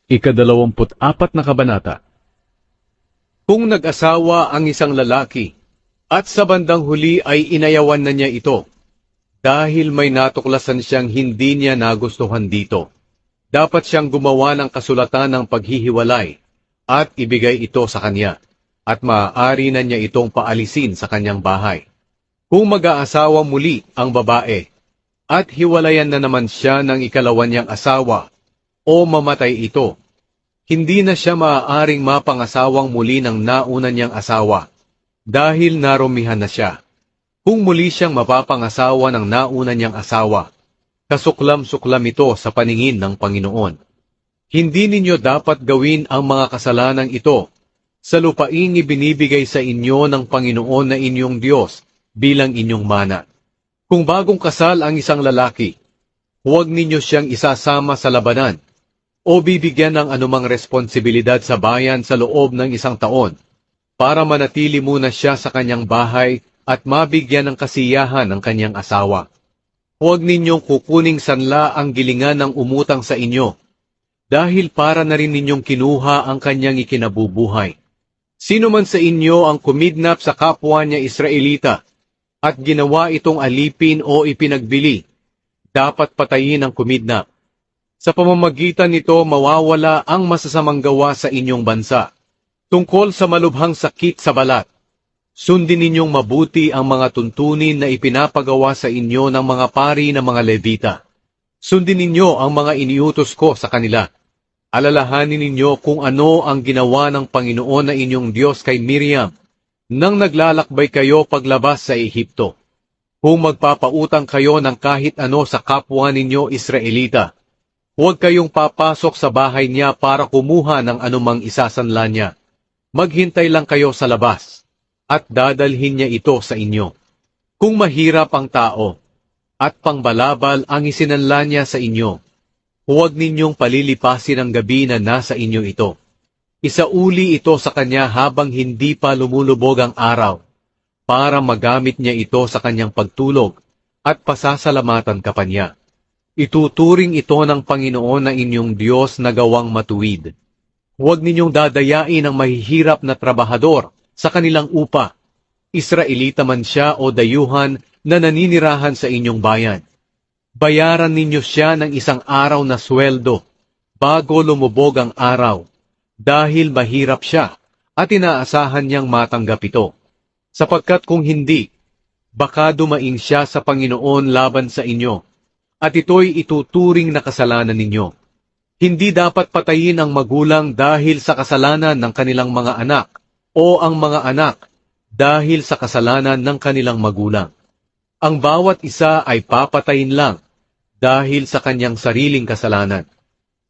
Ika-24 na kabanata. Kung nag-asawa ang isang lalaki, at sa bandang huli ay inayawan na niya ito, dahil may natuklasan siyang hindi niya nagustuhan dito, dapat siyang gumawa ng kasulatan ng paghihiwalay, at ibigay ito sa kanya, at maaari na niya itong paalisin sa kanyang bahay. Kung mag-aasawa muli ang babae, at hiwalayan na naman siya ng ikalawa niyang asawa, o mamatay ito, hindi na siya maaaring mapangasawang muli ng nauna niyang asawa, dahil narumihan na siya. Kung muli siyang mapapangasawa ng nauna niyang asawa, kasuklam-suklam ito sa paningin ng Panginoon. Hindi ninyo dapat gawin ang mga kasalanang ito sa lupaing ibinibigay sa inyo ng Panginoon na inyong Diyos bilang inyong mana. Kung bagong kasal ang isang lalaki, huwag ninyo siyang isasama sa labanan o bibigyan ng anumang responsibilidad sa bayan sa loob ng isang taon para manatili muna siya sa kanyang bahay at mabigyan ng kasiyahan ng kanyang asawa. Huwag ninyong kukuning sanla ang gilingan ng umutang sa inyo, dahil para na rin ninyong kinuha ang kanyang ikinabubuhay. Sino man sa inyo ang kumidnap sa kapwa niya Israelita at ginawa itong alipin o ipinagbili, dapat patayin ang kumidnap. Sa pamamagitan nito mawawala ang masasamang gawa sa inyong bansa. Tungkol sa malubhang sakit sa balat, sundin ninyong mabuti ang mga tuntunin na ipinapagawa sa inyo ng mga pari ng mga Levita. Sundin ninyo ang mga iniutos ko sa kanila. Alalahanin ninyo kung ano ang ginawa ng Panginoon na inyong Diyos kay Miriam nang naglalakbay kayo paglabas sa Ehipto. Kung magpapautang kayo ng kahit ano sa kapwa ninyo Israelita, huwag kayong papasok sa bahay niya para kumuha ng anumang isasanla niya. Maghintay lang kayo sa labas, at dadalhin niya ito sa inyo. Kung mahirap ang tao, at pangbalabal ang isinanla niya sa inyo, huwag ninyong palilipasin ang gabi na nasa inyo ito. Isauli ito sa kanya habang hindi pa lumulubog ang araw, para magamit niya ito sa kanyang pagtulog, at pasasalamatan ka pa niya. Ituturing ito ng Panginoon na inyong Diyos na gawang matuwid. Huwag ninyong dadayain ang mahihirap na trabahador sa kanilang upa, Israelita man siya o dayuhan na naninirahan sa inyong bayan. Bayaran ninyo siya ng isang araw na sweldo bago lumubog ang araw, dahil mahirap siya at inaasahan niyang matanggap ito. Sapagkat kung hindi, baka dumaing siya sa Panginoon laban sa inyo, at ito'y ituturing na kasalanan ninyo. Hindi dapat patayin ang magulang dahil sa kasalanan ng kanilang mga anak, o ang mga anak dahil sa kasalanan ng kanilang magulang. Ang bawat isa ay papatayin lang dahil sa kanyang sariling kasalanan.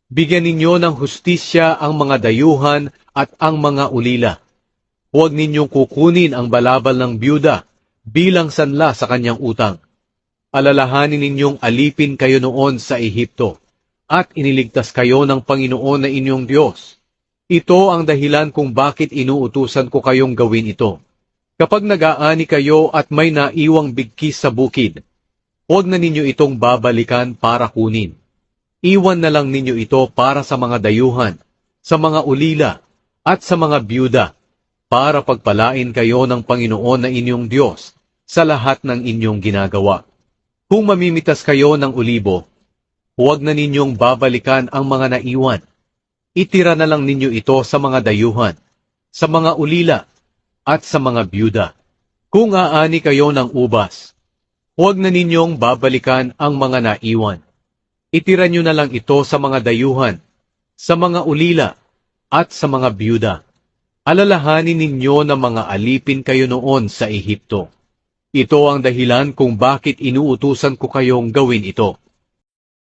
Bigyan ninyo ng hustisya ang mga dayuhan at ang mga ulila. Huwag ninyong kukunin ang balabal ng byuda bilang sanla sa kanyang utang. Alalahanin ninyong alipin kayo noon sa Ehipto, at iniligtas kayo ng Panginoon na inyong Diyos. Ito ang dahilan kung bakit inuutusan ko kayong gawin ito. Kapag nag-aani kayo at may naiwang bigkis sa bukid, huwag na ninyo itong babalikan para kunin. Iwan na lang ninyo ito para sa mga dayuhan, sa mga ulila, at sa mga byuda, para pagpalain kayo ng Panginoon na inyong Diyos sa lahat ng inyong ginagawa. Kung mamimitas kayo ng ulibo, huwag na ninyong babalikan ang mga naiwan. Itira na lang ninyo ito sa mga dayuhan, sa mga ulila, at sa mga byuda. Kung aani kayo ng ubas, huwag na ninyong babalikan ang mga naiwan. Itira nyo na lang ito sa mga dayuhan, sa mga ulila, at sa mga byuda. Alalahanin ninyo na mga alipin kayo noon sa Ehipto. Ito ang dahilan kung bakit inuutusan ko kayong gawin ito.